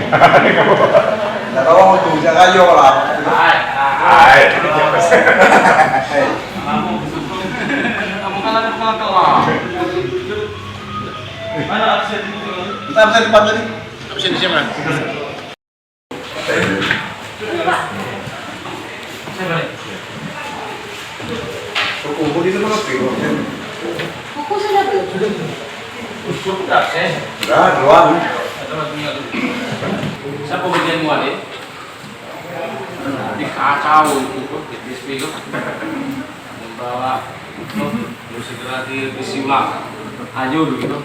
Nggak tahu mau tuh bisa kayo lah. Kamu kan ada kalah. Mana absen itu? Kita absen di tadi. Absen di mana? Kumpul itu mana sih? Buku sudah belum? Sudah absen. Sudah, duluan. Siapa bagian mualif? Di kacau itu tuh, di display itu. Membawa segera diisi ulang. Ayo dulu.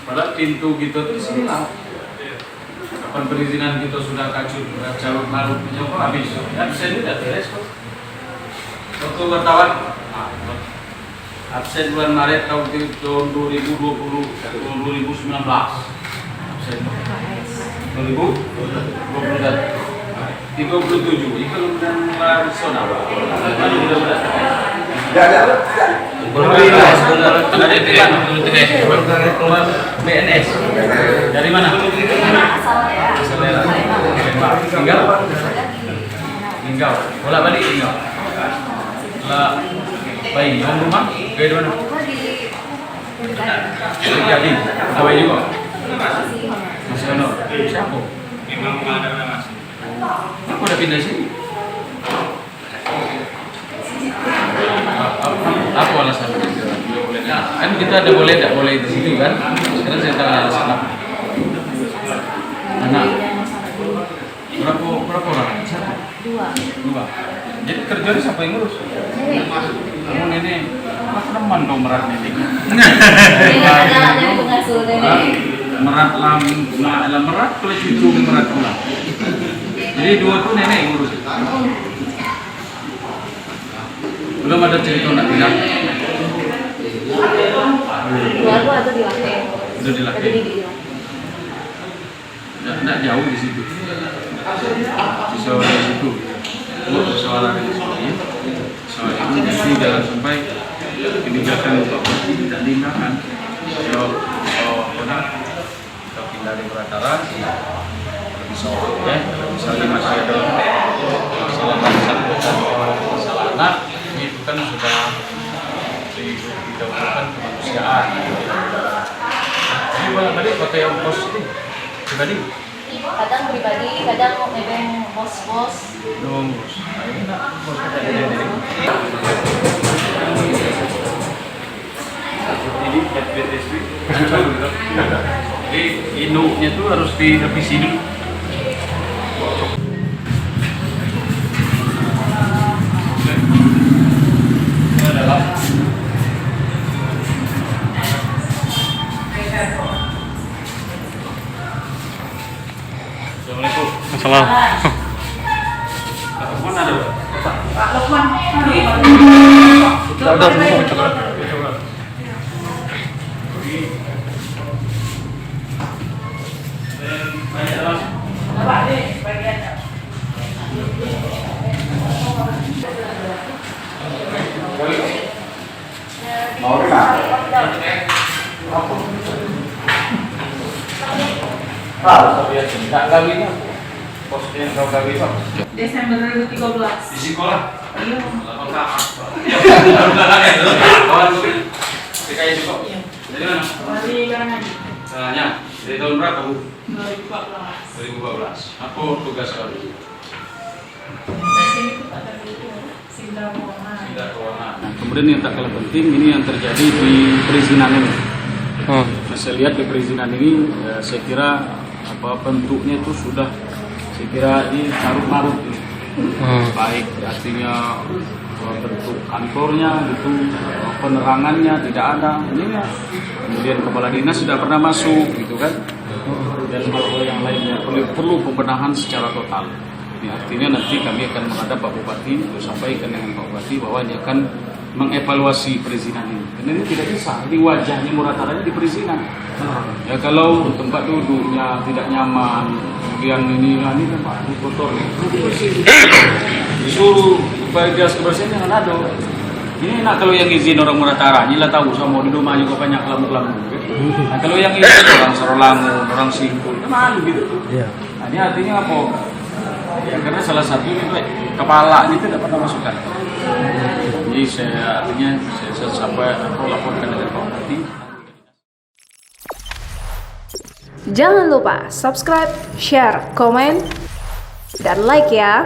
Padahal pintu gitu tuh disini lah. Kapan perizinan kita sudah kacau, jalur larut habis. Absen itu udah beres kok. Waktu wartawan, absen bulan Maret tahun 2020, 2019. Absen 2027. Itu kemudian nasional. BNS. Dari mana? Tinggal. Bolak balik tinggal. Baik, home rumah? Dari mana? Jadi, awal juga? Masih honor? Siapa? Memang ada mas. Aku udah pindah sini. Apa alasan? Kan kita ada boleh tidak boleh di situ kan? Sekarang saya tanya alasan apa? Anak? Berapa orang? Satu? Dua. Jadi kerjanya siapa yang ngurus? Kamu nenek, aku teman dong merat nenek. Merat lam merat, kalau cucu merat pula. Jadi dua tuh nenek yang ngurus. Belum ada cerita nak pindah. Dua atau di laki? Itu di laki. Tidak jauh di situ. Sisa di situ. Soalan ini soal itu jadi jangan sampai kebijakan Bapak tidak diindahkan. Kalau kita pindah di Beratara, misalnya masih ada masalah masalah anak, itu kan sudah didahulukan kemanusiaan. Jadi balik kota yang pos itu pribadi. Kadang pribadi, kadang memang bos-bos. Dong, ini nak bos kita jadi. Ini BTSP. Jadi induknya tuh harus direvisi dulu. Ini adalah Assalamualaikum. Masalah. Mana ada? Pak Lukman. Ada semua. Mau nggak? Tidak gawe nya. Posnya kau gawe apa? Desember 2013. Di sekolah. Iya. Kawan PKI juga. Dari mana? Dari Karangan. Caranya dari tahun berapa Bu? 2014. 2014. Apa tugas kau? Di sini tuh ada itu Sinda Keuangan. Nah, kemudian yang tak kalah penting ini yang terjadi di perizinan ini. Nah, saya lihat di perizinan ini, saya kira bentuknya itu sudah, saya kira ini carut-marut ini. Baik artinya bentuk kantornya gitu, penerangannya tidak ada, ini ya. Kemudian kepala dinas sudah pernah masuk gitu kan, dan hal-hal yang lainnya perlu pembenahan secara total. Ini artinya nanti kami akan menghadap Pak Bupati untuk sampaikan dengan Pak Bupati bahwa dia akan mengevaluasi perizinan ini. Karena ini tidak bisa, ini wajahnya Murataranya di perizinan. Ya kalau tempat duduknya tidak nyaman, kemudian ini kan Pak kotor, disuruh supaya dia kebersihan jangan ada. Ini nak kalau yang izin orang Muratara, ini lah tahu sama di rumah juga banyak lampu-lampu. Nah kalau yang izin orang Serolangu, orang Singkul, kan malu gitu. Nah, Ini artinya apa? Ya karena salah satu itu kepala itu tidak pernah masukkan. Jadi artinya saya sampai aku laporkan dengan Pak Bupati. Jangan lupa subscribe, share, komen, dan like ya.